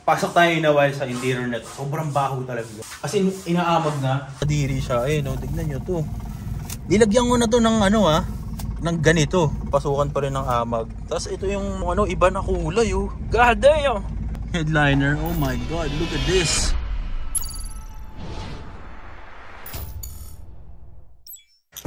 Pasok tayo inaway sa interior net. Sobrang baho talaga. Kasi inaamag na. Kadiri siya. Ayun, oh, tignan nyo to. Nilagyan ko na to ng ano ng ganito. Pasukan pa rin ng amag. Tapos ito yung iba na kulay oh. God damn! Headliner. Oh my god, look at this.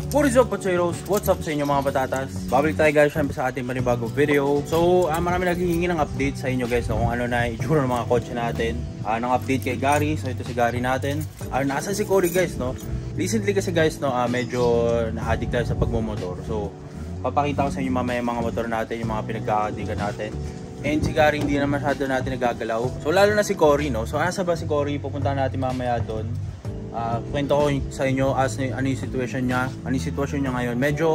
What is up potatoes? What's up sa inyo mga patatas? Babalik tayo guys syempre sa ating panibagong video. So marami naghihingi ng update sa inyo guys kung ano na itsura ng mga kotse natin. Ng update kay Gary. So ito si Gary natin. Nasa si Cory guys no. Recently kasi guys no medyo na-addict tayo sa pagmumotor. So papakita ko sa inyo mamaya yung mga motor natin, yung mga pinagkakadikan natin. And si Gary hindi na masyado natin nagagalaw. So lalo na si Cory no. So asa ba si Cory? Pupunta natin mamaya doon. Kwento ko sa inyo ano yung situation niya. Ano yung sitwasyon niya ngayon. Medyo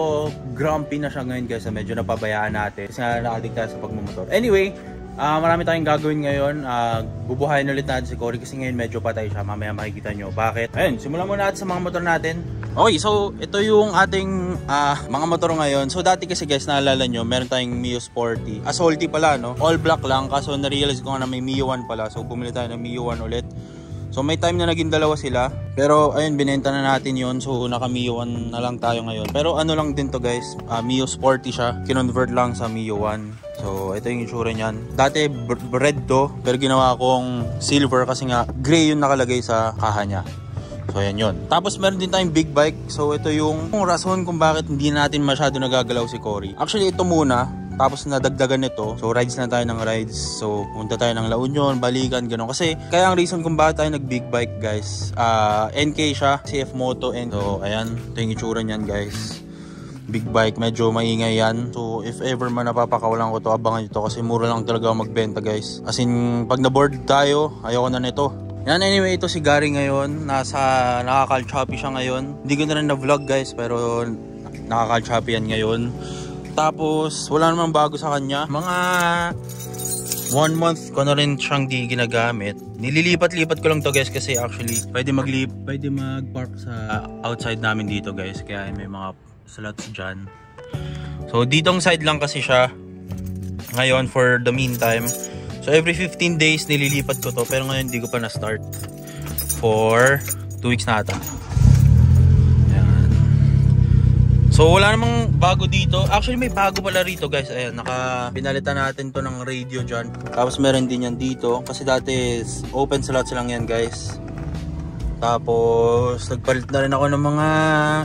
grumpy na siya ngayon guys. Medyo napabayaan natin. Kasi nga na-addict tayo sa pagmumotor. Anyway, marami tayong gagawin ngayon. Bubuhayin ulit natin si Cory kasi ngayon medyo patay siya. Mamaya makikita nyo. Bakit? Ayun, simulan muna natin sa mga motor natin. Okay, so ito yung ating mga motor ngayon. So dati kasi guys, naalala nyo, meron tayong Mio Sporty. Salty pala no? All black lang. Kaso na-realize ko nga na may Mio 1 pala. So bumili tayo ng Mio 1 ulit. So may time na naging dalawa sila. Pero ayun, binenta na natin yun. So naka Mio 1 na lang tayo ngayon. Pero ano lang din to guys, Mio Sporty siya. Kinonvert lang sa Mio 1. So ito yung itsura niyan. Dati red to, pero ginawa kong silver kasi nga gray yung nakalagay sa kaha niya. So ayan yun. Tapos meron din tayong big bike. So ito yung rason kung bakit hindi natin masyado nagagalaw si Cory. Actually ito muna. Tapos nadagdagan nito. So rides na tayo ng rides. So punta tayo ng La Union, Balikan, gano'n. Kasi kaya ang reason kung bakit tayo nag big bike guys, NK siya, CF Moto. And so ayan, ito yung itsura niyan guys. Big bike, medyo maingay yan. So if ever man napapakawalan ko to, abangan ito kasi mura lang talaga magbenta guys. As in pag na-board tayo, ayoko na nito. Yan, anyway, ito si Gary ngayon. Nakaka-choppy siya ngayon. Hindi ko na rin na-vlog guys, pero nakaka-choppy yan ngayon. Tapos wala namang bago sa kanya. Mga 1 month ko na rin siyang di ginagamit. Nililipat-lipat ko lang to guys kasi actually pwede mag-park sa outside namin dito guys. Kaya may mga slots dyan. So ditong side lang kasi siya ngayon for the meantime. So every 15 days nililipat ko to. Pero ngayon hindi ko pa na-start. For 2 weeks na ata. So wala namang bago dito. Actually may bago pala rito guys. Ayan, pinalitan natin to ng radio dyan. Tapos meron din yan dito. Kasi dati open slots lang yan guys. Tapos nagpalit na rin ako ng mga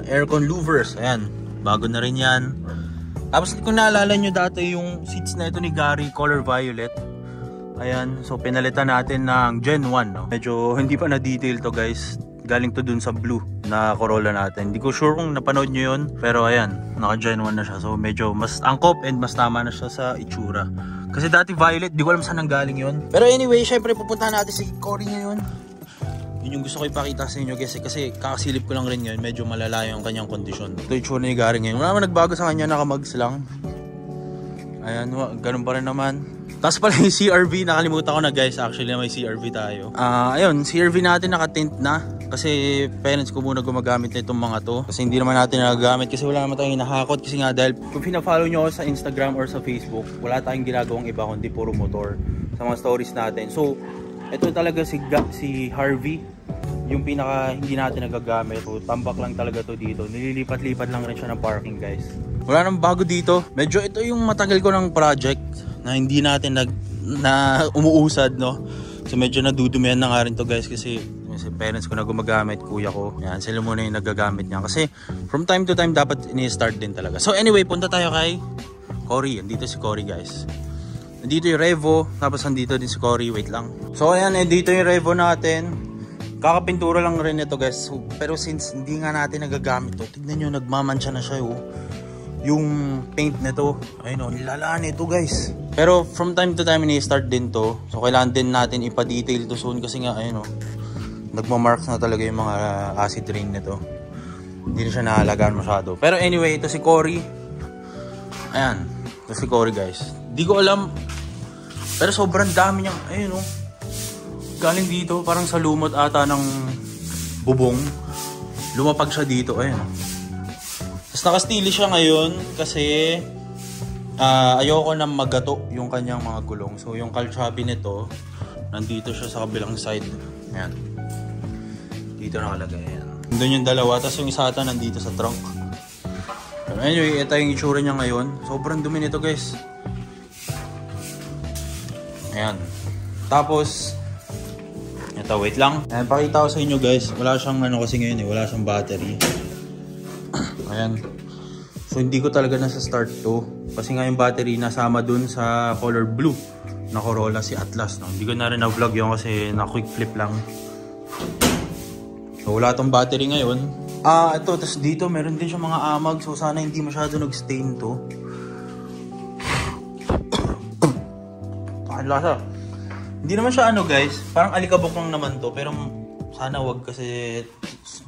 aircon louvers. Ayan, bago na rin yan. Tapos kung naalala nyo dati yung seats na ito ni Gary, color violet. Ayan, so pinalitan natin ng Gen 1 no? Medyo hindi pa na-detail to guys. Galing to dun sa blue na Corolla natin. Hindi ko sure kung napanood nyo yun. Pero ayan, naka Gen 1 na siya. So medyo mas angkop and mas tama na siya sa itsura. Kasi dati violet, di ko alam saan nanggaling yun. Pero anyway, syempre pupuntahan natin si Cory ngayon. Yun yung gusto ko ipakita sa inyo kasi kakasilip ko lang rin ngayon. Medyo malala yung kanyang kondisyon. Ito yung itsura ni Gary ngayon. Wala naman nagbago sa kanya, nakamags lang. Ayan, ganun pa rin naman. Tapos pala yung CRV, nakalimutan ko na guys. Actually may CRV tayo. Ayun, CRV natin naka-tint na. Kasi parents ko muna gumagamit na itong mga to. Kasi hindi naman natin nagagamit kasi wala naman tayong hinahakot. Kasi nga dahil kung pina-follow nyo ako sa Instagram or sa Facebook, wala tayong ginagawang iba kundi puro motor sa mga stories natin. So ito talaga si Harvey, yung pinaka hindi natin nagagamit. So tambak lang talaga to dito. Nililipat-lipat lang rin siya ng parking guys. Wala nang bago dito. Medyo ito yung matagal ko ng project na hindi natin umuusad no. So medyo nadudumihan na nga rin to guys kasi parents ko na gumagamit, kuya ko. Yan, sila muna yung nagagamit niya. Kasi from time to time dapat ini-start din talaga. So anyway, punta tayo kay Cory. Andito si Cory guys. Nandito yung Revo. Tapos nandito din si Cory. Wait lang. So ayan, dito yung Revo natin. Kakapintura lang rin ito guys. So, pero since hindi nga natin nagagamit to, tignan nyo, nagmamansya na siya yung paint nito. Ayun o, nilalaan ito guys. Pero from time to time ini-start din to. So kailangan din natin ipa-detail to soon kasi nga ayun o, nagmamarks na talaga yung mga acid rain nito. Hindi na siya nahalagaan masyado. Pero anyway, ito si Cory. Ayan, ito si Cory guys. Di ko alam, pero sobrang dami niyang, ayun o, galing dito, parang sa lumot ata ng bubong. Lumapag siya dito, ayun. Tapos nakastili siya ngayon kasi ayoko na magato yung kanyang mga gulong. So yung calcabi nito, nandito siya sa kabilang side. Ayan. Dito nakalagay. Ayan. Doon yung dalawa, tapos yung isa ata nandito sa trunk. Pero anyway, ito yung itsura niya ngayon. Sobrang dumi nito guys. Ayan. Tapos, ito, wait lang. Ayan, pakita ko sa inyo guys. Wala siyang ano kasi ngayon wala siyang battery. Ayan. So hindi ko talaga nasa start to. Kasi nga yung battery nasama dun sa color blue na Corolla si Atlas. No? Hindi ko na rin na-vlog yun kasi na quick flip lang. So wala tong battery ngayon. Ito, tapos dito meron din siya mga amag. So sana hindi masyado nag-stain to. Lasa. Hindi naman siya ano guys, parang alikabok lang naman to, pero sana wag kasi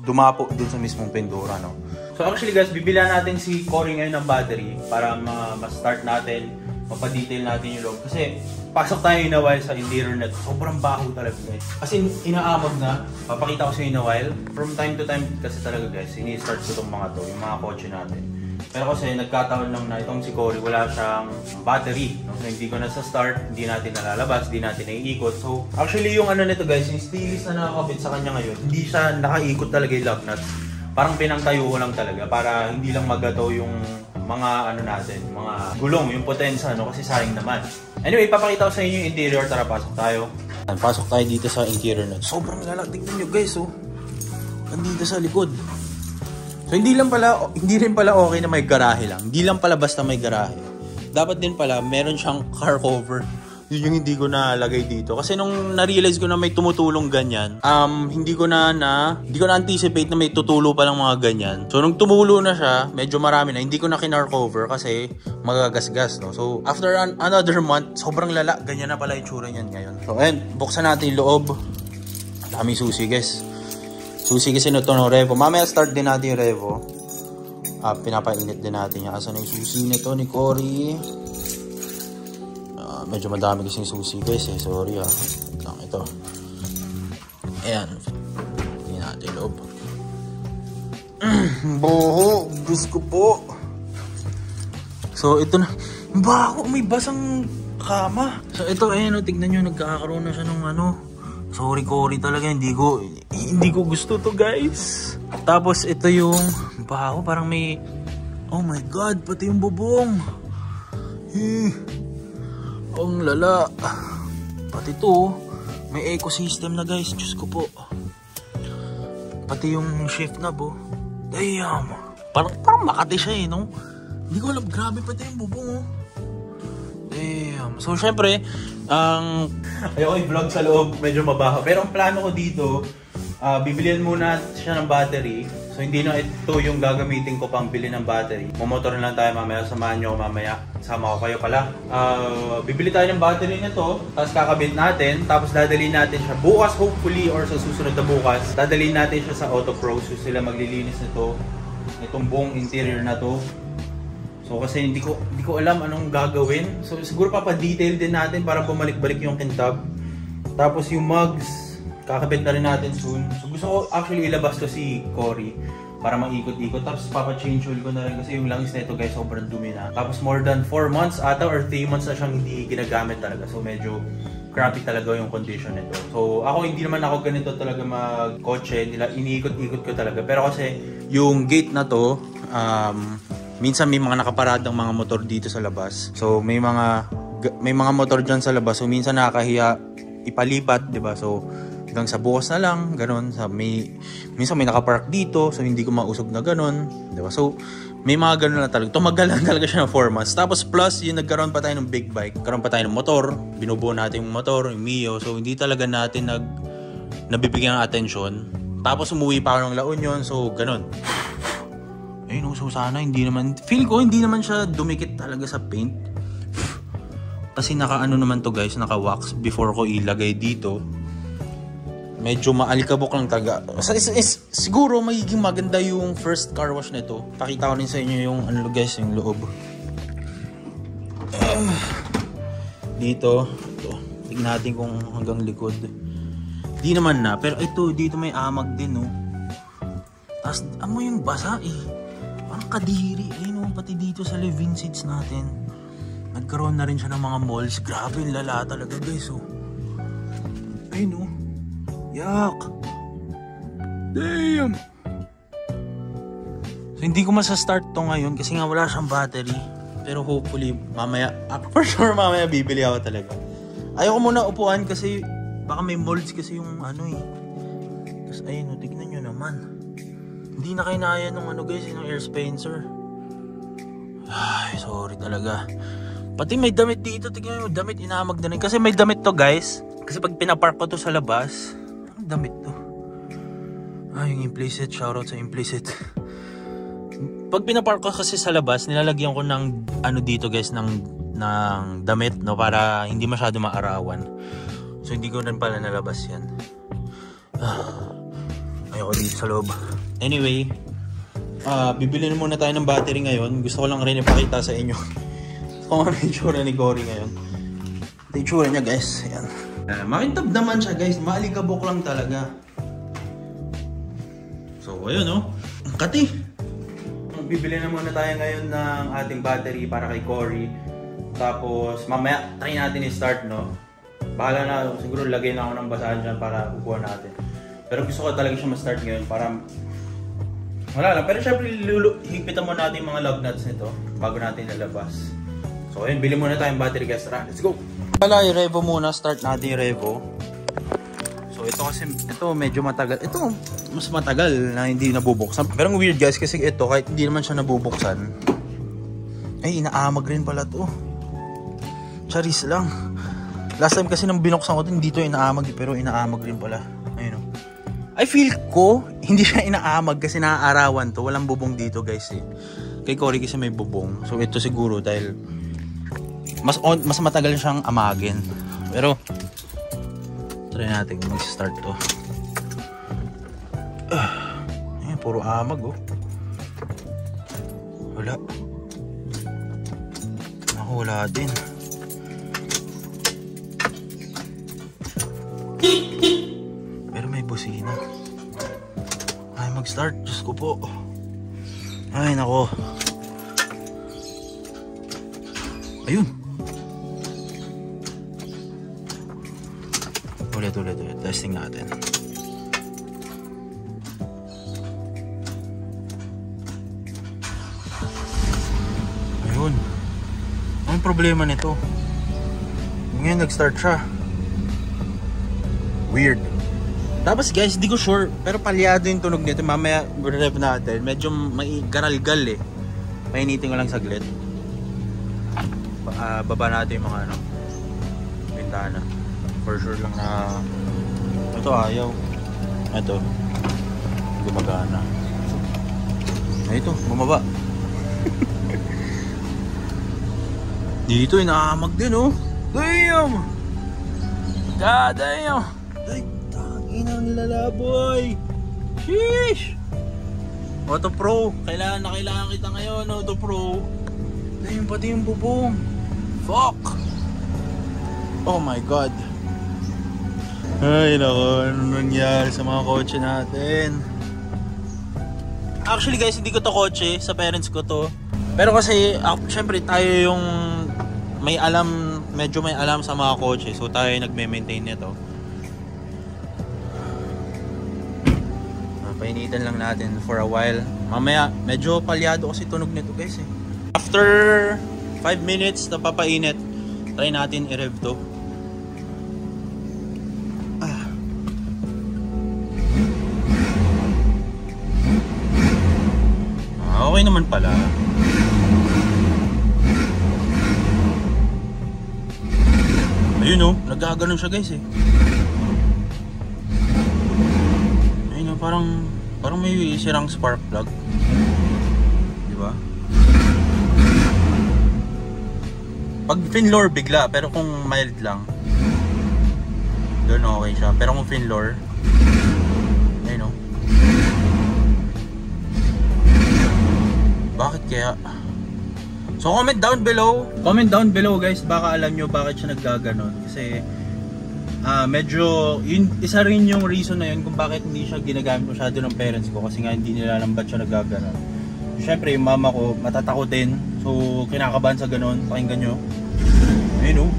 dumapo dun sa mismong pendura, no. So actually guys, bibilihan natin si Cory ngayon ng battery para ma-start natin, mapa-detail natin yung loob. Kasi pasok tayo in a while sa interior net, sobrang baho talaga guys. As in, inaamag na, papakita ko sa inyo in a while. From time to time kasi talaga guys, ini-start ko itong mga to, yung mga kotse natin. Pero kasi nagkataon lang na itong si Cory wala siyang battery. No? So hindi ko na sa start, hindi natin nalalabas, hindi natin naiikot. So actually yung ano nito guys, yung stylus na nakakabit sa kanya ngayon, hindi siya nakaikot talaga yung lock nuts. Parang pinangtayo ko lang talaga para hindi lang magato yung mga ano natin, mga gulong, yung potensya, no? Kasi sayang naman. Anyway, papakita ko sa inyo yung interior. Tara, pasok tayo. Pasok tayo dito sa interior na. Sobrang lalak. Tignan nyo guys, oh. Nandito sa likod. So hindi rin pala okay na may garahe lang. Hindi lang pala basta may garahe. Dapat din pala meron siyang car cover. Yun yung hindi ko nalagay dito. Kasi nung na-realize ko na may tumutulong ganyan, hindi ko na anticipate na may tutulo pa lang mga ganyan. So nung tumulo na siya, medyo marami na. Hindi ko na kinar cover kasi magagasgas, no. So after another month, sobrang lala. Ganyan na pala yung tsura niyan ngayon. So ayun, buksan natin yung loob. Daming susi guys. Susi kasi ito ng Revo. Mamaya start din natin yung Revo. Pinapainit din natin yan. Asan yung susi nito ni Cory? Medyo madami kasing susi guys eh. Sorry lang ito. Ayan. Tingnan natin yung loob. Boho. Diyos ko po. So ito na. Baho. May basang kama. So ito ayun. Tignan nyo. Nagkakaroon na siya ng ano. Sorry Cory talaga, hindi ko gusto to guys. Tapos ito yung baho, parang may, oh my god, pati yung bubong. Ang lala. Pati to, may ecosystem na guys, Diyos ko po. Pati yung shift knob, oh. Damn. Parang Makati siya eh, no? Hindi ko alam, grabe pati yung bubong, oh. Damn. So syempre, ayoko i-vlog sa loob, medyo mabaho. Pero ang plano ko dito, bibilihan muna siya ng battery. So hindi na ito yung gagamitin ko pang bili ng battery. Mumotor na lang tayo mamaya, samahan nyo mamaya. Sama ko kayo pala. Bibili tayo ng battery nito, tapos kakabit natin, tapos dadalhin natin siya bukas hopefully or sa susunod na bukas. Dadalhin natin siya sa Auto Pro, so sila maglilinis nito, itong buong interior na to. So kasi hindi ko alam anong gagawin. So siguro papa-detail din natin para bumalik-balik yung kintab. Tapos yung mugs, kakabit na rin natin soon. So gusto ko actually ilabas to si Cory para maikot-ikot. Tapos papa-change oil ko na rin kasi yung langis na ito guys sobrang dumi na. Tapos more than 4 months ata or 3 months na siyang hindi ginagamit talaga. So medyo crappy talaga yung condition nito. So ako hindi naman ako ganito talaga mag-kotse. Iniikot-ikot ko talaga. Pero kasi yung gate na to, minsan may mga nakaparadang mga motor dito sa labas. So may mga motor dyan sa labas. So minsan nakakahiya ipalipat, 'di ba? So hanggang sa bukas na lang, ganun. Minsan may nakapark dito, so hindi ko mausog na ganun, 'di ba? So may mga ganun na talaga. Tumagal lang talaga siya ng 4 months. Tapos plus yung nagkaroon pa tayo ng big bike, nagkaroon pa tayo ng motor, binubuo natin yung motor, yung Mio. So hindi talaga natin nabibigyan ng atensyon. Tapos umuwi pa ako ng La Union, so ganun. Ayun, so sana hindi naman, feel ko hindi naman siya dumikit talaga sa paint. Kasi naka-ano naman to guys, naka-wax before ko ilagay dito. Medyo maalikabok lang talaga. Siguro magiging maganda yung first car wash nito. Pakita ko rin sa inyo yung ano guys, yung loob. Dito, ito. Tignan natin kung hanggang likod. Di naman na, pero ito, dito may amag din, no. Tapos, amoy yung basa, eh. Parang kadiri, ayun, no, pati dito sa living seats natin. nagkaroon na rin siya ng mga malls. Grabe yung lala talaga guys oh. Ayun oh. Yak. Damn. So hindi ko masastart to ngayon kasi nga wala siyang battery. Pero hopefully mamaya, for sure mamaya bibili ako talaga. Ayoko muna upuan kasi baka may molds kasi yung ano eh. Tapos ayun, tignan nyo naman. Hindi na kinaya nung ano guys, yung air Spencer. Ay, sorry talaga. Pati may damit dito, tignan nyo, damit inamag na rin. Kasi may damit to guys. Kasi pag pinapark ko to sa labas, ang damit to. Ay, yung implicit, shoutout sa implicit. Pag pinapark ko kasi sa labas, nilalagyan ko ng ano dito guys, ng damit no, para hindi masyado maarawan. So hindi ko rin pala nalabas yan. Ayoko dito sa loob. Anyway, bibili na muna tayo ng battery ngayon. Gusto ko lang rin ipakita sa inyo kung ano yung itsura ni Cory ngayon. Ito yung itsura niya guys. Ayan. Makintab naman siya guys. Maalikabok lang talaga. So ayun no. Ang kati. Bibili na muna tayo ngayon ng ating battery para kay Cory. Tapos mamaya try natin i-start no. Bahala na, siguro lagay na ako ng basahan dyan para upuan natin. Pero gusto ko talaga siya ma-start ngayon para wala lang. Pero syempre higpitan muna natin yung mga lug nuts nito bago natin lalabas. So ayun, bili muna tayong battery guys. Tara, let's go! Wala, i-revo muna. Start natin yung revo. So ito kasi, ito medyo matagal. Ito, mas matagal na hindi nabubuksan. Pero ang weird guys kasi ito, kahit hindi naman siya nabubuksan, ay inaamag rin pala to. Charis lang. Last time kasi nang binuksan ko ito, hindi to inaamag pero inaamag rin pala. Ayun o. I feel ko, hindi siya inaamag kasi naaarawan to. Walang bubong dito guys eh. Kay Cory kasi may bubong. So ito siguro dahil mas matagal siyang amagin. Pero try natin kung mag-start to. Ayan, puro amag oh. Wala. Ako wala din. Pero may busina. Ay, mag-start. Diyos ko po. Ay, nako. Ayun. Ulit. Testing natin. Ayun. Anong problema nito? Ngayon nag-start siya. Weird. Tapos guys, di ko sure, pero palyado yung tunog nito. Mamaya rev natin. Medyo may garalgal eh. Mainitin ko lang saglit. Baba natin yung mga ano, bintana. For sure lang na ito ayaw. Ito gumagana. Ito, bumaba. Dito inaamag din oh. Damn! God damn! Ay, tangina ang lalaboy! Sheesh! Auto Pro! Kailangan kita ngayon, Auto Pro! Ayun pati yung bubong! Fuck! Oh my God! Ay nako, ano nangyari sa mga kotse natin? Actually guys, hindi ko to kotse, sa parents ko to. Pero kasi, syempre tayo yung may alam, medyo may alam sa mga kotse. So tayo nagme-maintain nito. Painitan lang natin for a while. Mamaya, medyo palyado kasi tunog nito guys eh. After 5 minutes na papainit, try natin i-rev to. Okay naman pala. Ayun oh, nagkaganon siya guys eh. Ayun oh, parang may sirang spark plug. Diba? Pag fin-lore bigla, pero kung mild lang, doon okay siya. Pero kung fin-lore, ayun oh. Bakit kaya? So comment down below guys, baka alam nyo bakit siya naggaganon. Kasi medyo isa rin yung reason na yun kung bakit hindi siya ginagamit masyado ng parents ko, kasi nga hindi nila alam ba't siya naggaganon. Siyempre yung mama ko matatakotin, So, kinakabahan sa ganun. Pakinggan nyo. Ayun oh.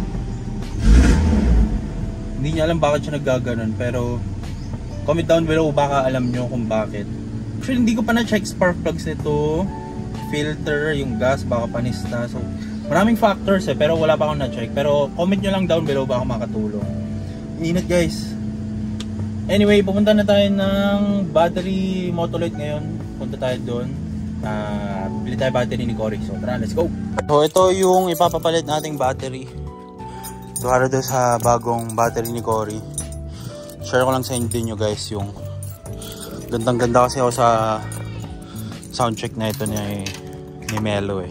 Hindi niya alam bakit siya naggaganon. Pero, comment down below baka alam nyo kung bakit. Actually, hindi ko pa na-check spark plugs nito. Filter, yung gas, baka panis na. So, maraming factors eh. Pero wala pa akong na-check. Pero, comment nyo lang down below baka makatulong. Init guys. Anyway, pupunta na tayo ng battery Motolite ngayon. Punta tayo doon. Bili tayo battery ni Cory. So tara, let's go! So ito yung ipapapalit nating battery. Ito para doon sa bagong battery ni Cory. Share ko lang sa inyo guys yung gandang ganda kasi ako sa soundcheck na ito ni Melo eh.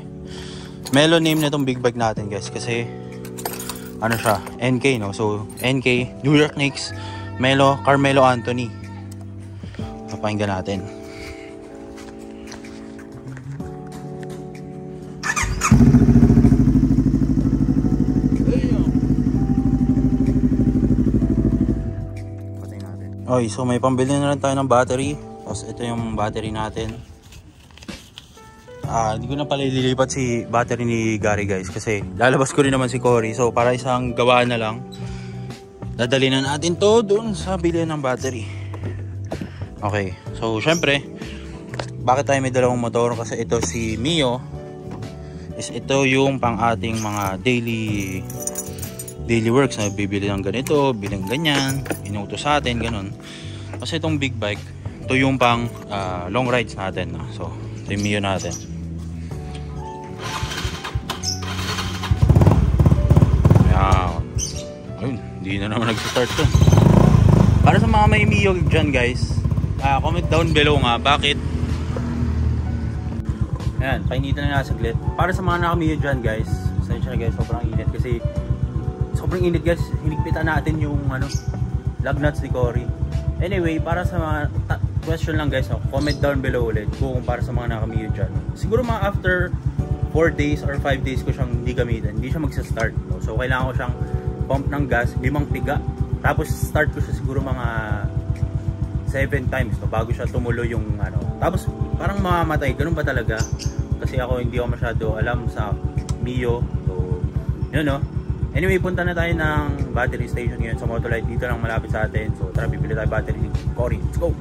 Melo name na itong big bike natin guys kasi ano siya, NK no? So NK, New York Knicks, Melo, Carmelo Anthony. Papakinggan natin. Okay, so may pambili na lang tayo ng battery. Tapos ito yung battery natin. Hindi ko na pala ililipat si battery ni Gary guys. Kasi lalabas ko rin naman si Cory. So para isang gawaan na lang. Dadali na natin to doon sa bilihan ng battery. Okay, so syempre bakit tayo may dalawang motor? Kasi ito si Mio is ito yung pang ating mga daily works na bibili ng ganito, bilang ganyan, inuutos sa atin, ganun. Kasi itong big bike, ito yung pang long rides natin. No? So, ito yung Mio natin. Ayan. Ayun, hindi na naman nag-start to. Para sa mga may Mio dyan guys, comment down below nga, bakit? Ayan, painitan na nga saglit. Para sa mga naka-Mio dyan guys, pasensya na guys, sobrang init kasi sobrang init guys, hinigpitan natin yung lug nuts ni Cory. Anyway, para sa mga question lang guys, comment down below ulit kung para sa mga naka-Mio dyan. Siguro mga after 4 days or 5 days ko siyang hindi gamitin, hindi siya magsa-start. No? So kailangan ko siyang pump ng gas, 5 piga. Tapos start ko siya siguro mga 7 times no? Bago siya tumulo yung Tapos parang mamamatay, ganun ba talaga? Kasi ako hindi ako masyado alam sa Mio. So, yun no. Anyway, punta na tayo ng battery station ngayon sa Motolite. Dito lang malapit sa atin. So tara, bibili tayo battery ni Cory. Let's go!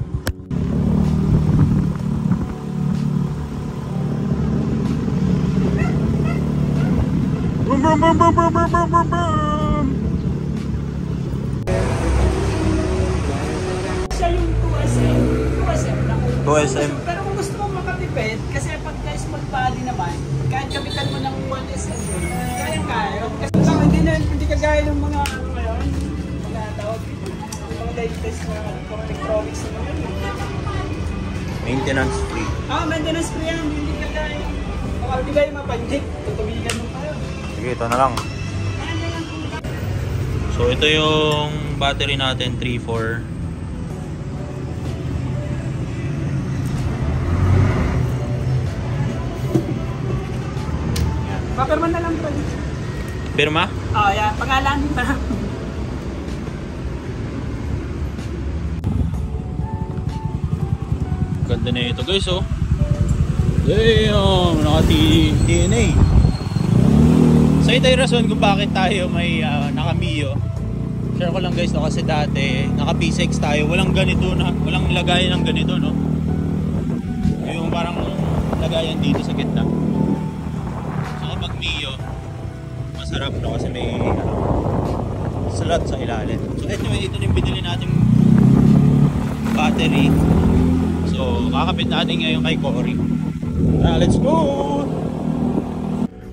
Boom, boom, boom, boom, boom, boom, boom, boom, boom! Siya yung 2SM lang. 2SM. Pero kung gusto mo makatipid, kasi pag small body naman, kahit kapitan mo ng 1SM, kayang-kaya. Hindi kagaya ng mga ngayon, mga tawag dito, mga latest na electronics na ngayon. Maintenance free. Maintenance free yan, hindi kagaya. Baka hindi kayo mapanjik, tutubigan mo kayo. Sige, ito na lang. So ito yung battery natin, 3-4. Papirman na lang bro. Pirma? Yeah, pangalan pa. Ganda na ito guys oh. Damn, naka-DNA. So ito yung rason kung bakit tayo may naka-Mio. Share ko lang guys no, kasi dati naka-P6 tayo, walang ganito na, walang lagayan ng ganito no. Yung parang lagayan dito sa gitna. So pag Mio, masarap no kasi may slot sa ilalim. So anyway, ito yung binili natin battery. So kakapit natin ngayon kay Cory. Let's go!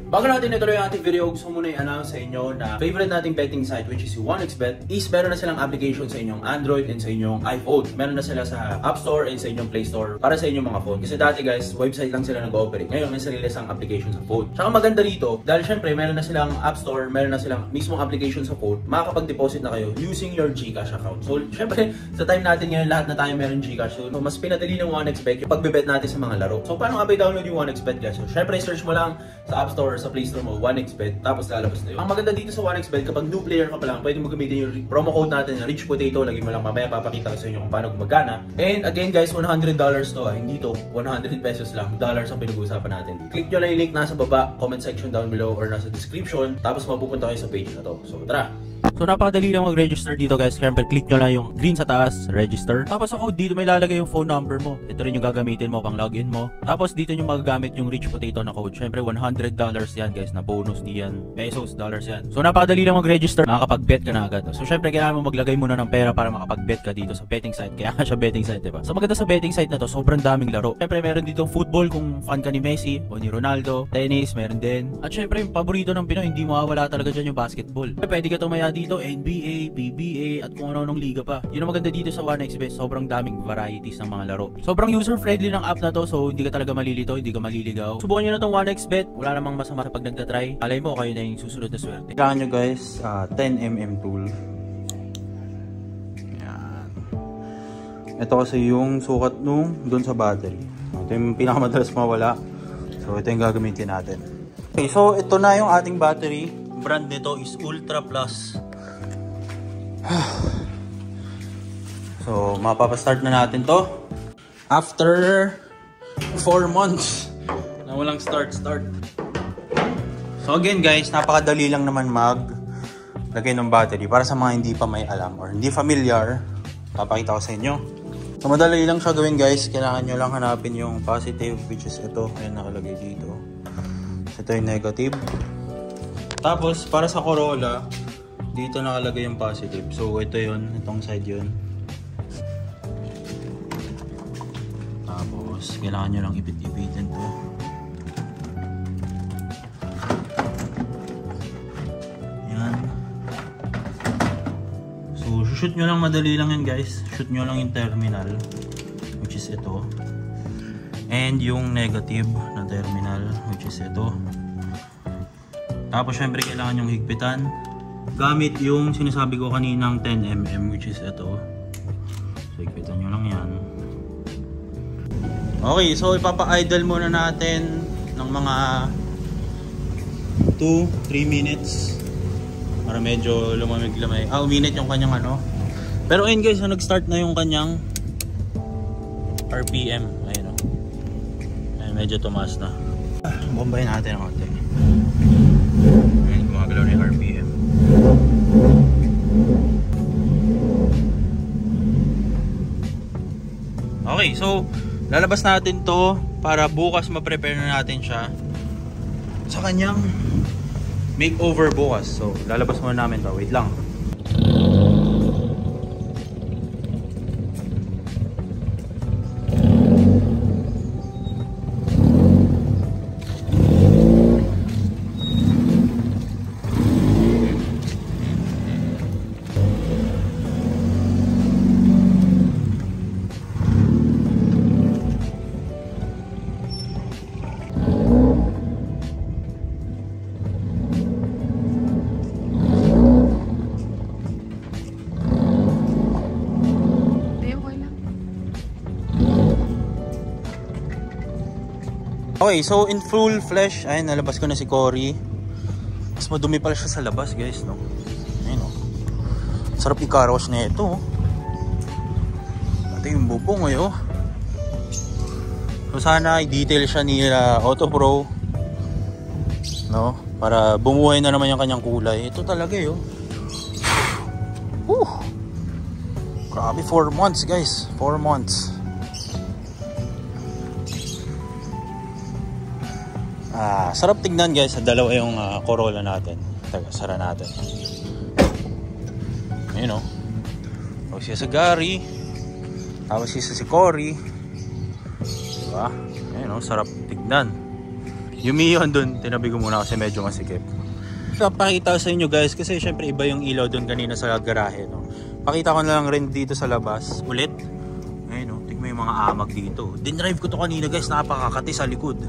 Bago natin ituloy ang ating video, gusto muna i-announce sa inyo na favorite nating betting site which is si 1xBet is meron na silang application sa inyong Android and sa inyong iPhone. Meron na sila sa App Store and sa inyong Play Store para sa inyong mga phone. Kasi dati guys, website lang sila nag-ooperate. Ngayon may sarili silang application sa phone. Tsaka maganda dito, dahil syempre meron na silang App Store, meron na silang mismong application sa phone, makakapag-deposit na kayo using your GCash account. So syempre, sa time natin ngayon, lahat na tayo meron GCash. So mas pinadali ng 1xBet yung pagbebet natin sa mga laro. So paano nga ba i-download yung 1xBet guys? So syempre, search mo lang sa App Store sa sa Play Store mo, 1xbet, tapos lalabas na yun. Ang maganda dito sa 1xbet, kapag new player ka pa lang, pwede mo gamitin yung promo code natin na Rich Potato. Lagi mo lang mamaya papakita ko sa inyo kung paano gumagana. And again guys, $100 to hindi to 100 pesos lang, dollars ang pinag-uusapan natin. Click nyo lang yung link nasa baba, comment section down below or nasa description, tapos mapupunta kayo sa page na to. So tara! So napakadali lang mag-register dito guys. Siyempre click nyo lang yung green sa taas, register. Tapos ako dito may lalagay yung phone number mo. Ito rin yung gagamitin mo pang login mo. Tapos dito yung magagamit yung Rich Potato na code. Siyempre $100 yan guys na bonus diyan. Pesos, dollars yan. So napakadali lang mag-register. Makakapag-bet ka na agad. So siyempre kailangan mo maglagay muna ng pera para makapag-bet ka dito sa betting site. Kaya siya betting site, diba? So maganda sa betting site na to, sobrang daming laro. Siyempre meron dito football kung fan ka ni Messi o ni Ronaldo. Tennis, meron din. At siyempre yung paborito ng Pinoy, hindi mawawala talaga dyan yung basketball. Pwede ka tumaya dito, NBA, PBA, at kung ano-anong liga pa. Yun ang maganda dito sa 1xbet, sobrang daming varieties ng mga laro. Sobrang user-friendly ng app na to, so hindi ka talaga malilito, hindi ka maliligaw. Subukan nyo na tong 1xbet, wala namang masama sa pag nagtatry. Alay mo, kayo na yung susunod na swerte. Kailangan nyo guys, 10mm tool. Yan. Ito kasi yung sukat nung dun sa battery. Ito yung pinakamadalas mawala. So ito yung gagamitin natin. Okay, so ito na yung ating battery. Brand nito is Ultra Plus. So mapapastart na natin to after 4 months na walang start. So again guys, napakadali lang naman maglagay ng battery. Para sa mga hindi pa may alam or hindi familiar, papakita ko sa inyo. So madali lang siya gawin guys. Kailangan nyo lang hanapin yung positive, which is ito. Ayan, nakalagay dito. So ito yung negative. Tapos para sa Corolla, dito nakalagay yung positive. So ito yun, itong side yun. Tapos kailangan nyo lang ipit-ipitin to. Yan. So shoot nyo lang, madali lang yan guys. Shoot nyo lang yung terminal, which is ito. And yung negative na terminal, which is ito. Tapos syempre kailangan yung higpitan gamit yung sinasabi ko kaninang 10mm, which is ito. So higpitan nyo lang yan. Okay, so ipapa-idle muna natin ng mga 2-3 minutes para medyo lumamig-lamay. Uminit yung kanyang ano. Pero ayun guys, so nag-start na yung kanyang RPM. Ayun o. Ayun, medyo tumaas na. Bombayin natin ang konti. Ayun, gumagalaw na yung RPM. Okay, so lalabas natin to para bukas ma-prepare na natin siya sa kanyang makeover bukas. So lalabas muna namin to. Wait lang. Okay, so in full flesh, ayun, nalabas ko na si Cory. Mas madumi pala siya sa labas guys, no? Ayun, no? Sarap i-carwash na ito. Ito yung bubong, oh. So sana i-detail siya ni Auto Pro, no? Para bumuhay na naman yung kanyang kulay. Ito talaga, oh. Grabe, 4 months guys. 4 months. Sarap tignan guys. Dalawa yung Corolla natin. Taga, sara natin. Ayun, oh. Tapos siya sa Gary. Tapos siya si Cory. Diba? Ayun, oh. Sarap tignan. Yung Mion dun, tinabi ko muna kasi medyo masikip. Pakita sa inyo guys kasi syempre iba yung ilaw dun kanina sa garahe, no? Pakita ko na lang rin dito sa labas ulit. Ayun, oh. Tignan mo yung mga amag dito. Dinrive ko to kanina guys. Napakakati sa likod.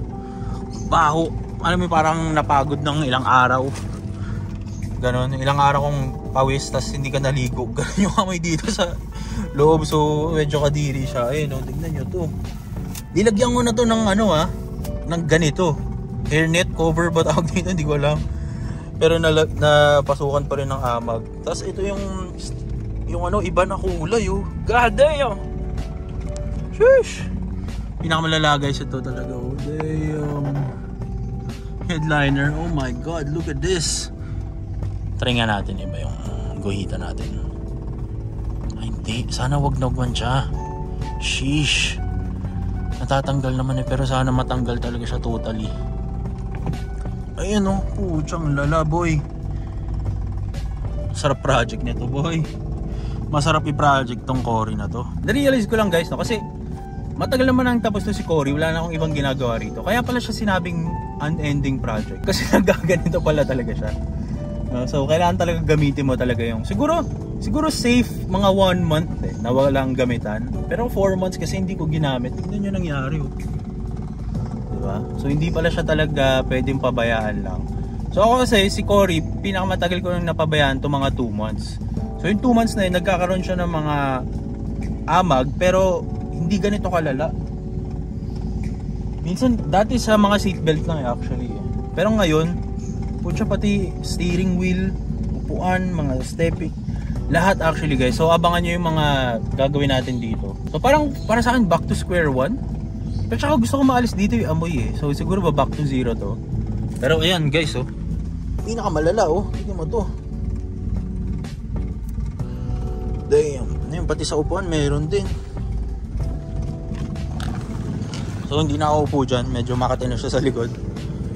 Baho. Alam mo, parang napagod ng ilang araw. Ganon, ilang araw kong pawis tas hindi ka naligo. Ganon yung kamay dito sa loob. So medyo kadiri siya. Ayun, no, tignan nyo to. Nilagyan ko na to ng ano, ng ganito. hairnet cover ba tawag dito, hindi ko alam. Pero napasukan pa rin ng amag. Tapos ito yung ano, iba na kulay oh. God damn! Sheesh! Pinakamalala guys ito talaga oh. Damn! Headliner, oh my god, look at this! Try nga natin iba yung guhita natin. Ay hindi, sana wag nagwan siya. Sheesh! Natatanggal naman pero sana matanggal talaga siya totally. Ayan oh, puchang lala boy. Sarap project nito boy. Masarap i-project tong Cory na to. Na-realize ko lang guys no, kasi matagal naman ang tapos to si Cory, wala na akong ibang ginagawa rito. Kaya pala siya sinabing unending project. Kasi nagaganito pala talaga siya. So kailangan talaga gamitin mo talaga yung siguro safe mga 1 month na walang gamitan. Pero 4 months kasi hindi ko ginamit. Tignan nyo nangyari oh. Diba? So hindi pala siya talaga pwedeng pabayaan lang. So ako kasi si Cory, pinakamatagal ko nang napabayaan to mga 2 months. So yung 2 months na yun, nagkakaroon siya ng mga amag pero hindi ganito kalala. Minsan dati sa mga seatbelt lang actually. Pero ngayon, putya pati steering wheel, upuan, mga stepping, lahat actually guys. So abangan nyo yung mga gagawin natin dito. So parang para sa akin back to square one. Pero saka gusto ko maalis dito yung amoy eh. So siguro ba back to zero to. Pero ayan guys oh. Pinakamalala oh. Tingnan mo to. Damn. Ayun, pati sa upuan meron din. So hindi na ako upo dyan. Medyo makatino siya sa likod.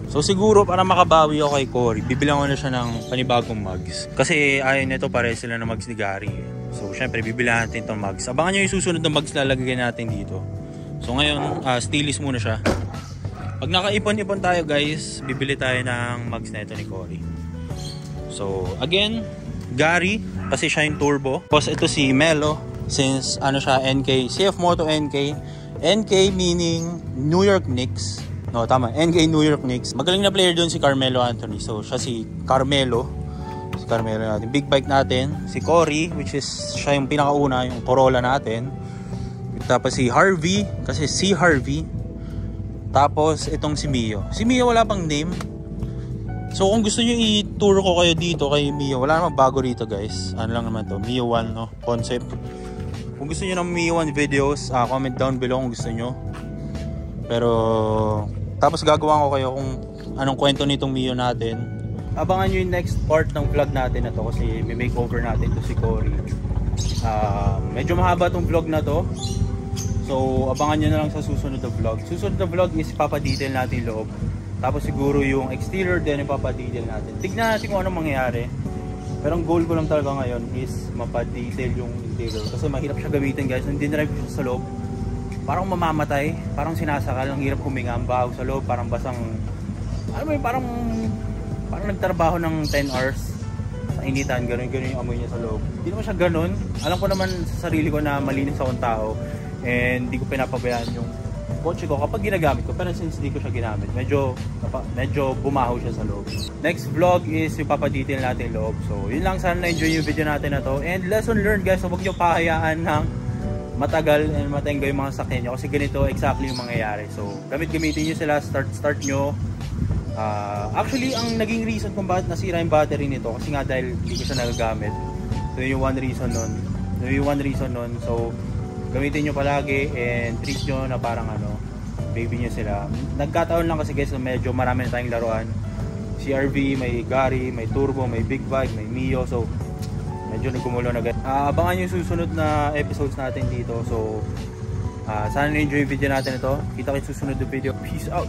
So siguro para makabawi ako kay Cory, bibilang ko na siya ng panibagong mugs. Kasi ayun nito pare sila ng mugs ni Gary. So syempre bibilang natin itong mugs. Abangan nyo yung susunod na mugs lalagay natin dito. So ngayon stylist muna siya. Pag nakaipon-ipon tayo guys, bibili tayo ng mugs na ito ni Cory. So again, Gary kasi siya yung turbo. Tapos ito si Melo since ano siya NK, CF Moto NK. NK meaning New York Knicks. No, tama. NK New York Knicks. Magaling na player doon si Carmelo Anthony. So siya si Carmelo. Si Carmelo natin. Big bike natin. Si Cory, which is siya yung pinakauna, yung Corolla natin. Tapos si Harvey, kasi si Harvey. Tapos itong si Mio. Si Mio wala pang name. So kung gusto nyo i-tour ko kayo dito kay Mio, wala namang bago rito guys. Ano lang naman to, Mio 1 no, concept. Kung gusto nyo ng Mio 1 videos, comment down below kung gusto nyo. Pero tapos gagawa ko kayo kung anong kwento nitong Mio natin. Abangan nyo yung next part ng vlog natin na to kasi may makeover natin to si Cory. Medyo mahaba tong vlog na to. So abangan nyo na lang sa susunod na vlog. Susunod na vlog is papadetail natin yung loob. Tapos siguro yung exterior din yung papadetail natin. Tignan natin kung anong mangyayari. Pero ang goal ko lang talaga ngayon is mapadetail yung interior. Kasi mahirap siya gamitin guys. Nung dinrive ko siya sa loob, parang mamamatay. Parang sinasakal. Ang hirap huminga. Ang baho sa loob. Parang basang, ano mo parang nagtrabaho ng 10 hours sa initan. Ganun yung amoy niya sa loob. Hindi naman siya ganun. Alam ko naman sa sarili ko na malinis akong tao. And hindi ko pinapabayaan yung kotse ko kapag ginagamit ko. Pero since hindi ko siya ginamit, medyo bumaho siya sa loob. Next vlog is yung papadetail natin loob. So yun lang, sana na-enjoy yung video natin na to. And lesson learned guys, so huwag nyo pahayaan ng matagal and matenggo yung mga sakyan nyo. Kasi ganito exactly yung mangyayari. So gamitin nyo sila, start nyo. Actually ang naging reason kung bakit nasira yung battery nito, kasi nga dahil hindi ko siya nagagamit. So yung one reason nun. So gamitin nyo palagi and treat nyo na parang ano, baby nyo sila. Nagkataon lang kasi guys na medyo marami na tayong laruan. Si RV, may Gary, may Turbo, may Big Bike, may Mio. So medyo nagkumulo na guys. Abangan nyo yung susunod na episodes natin dito. So sana na-enjoy yung video natin ito. Kita kayo susunod na video. Peace out!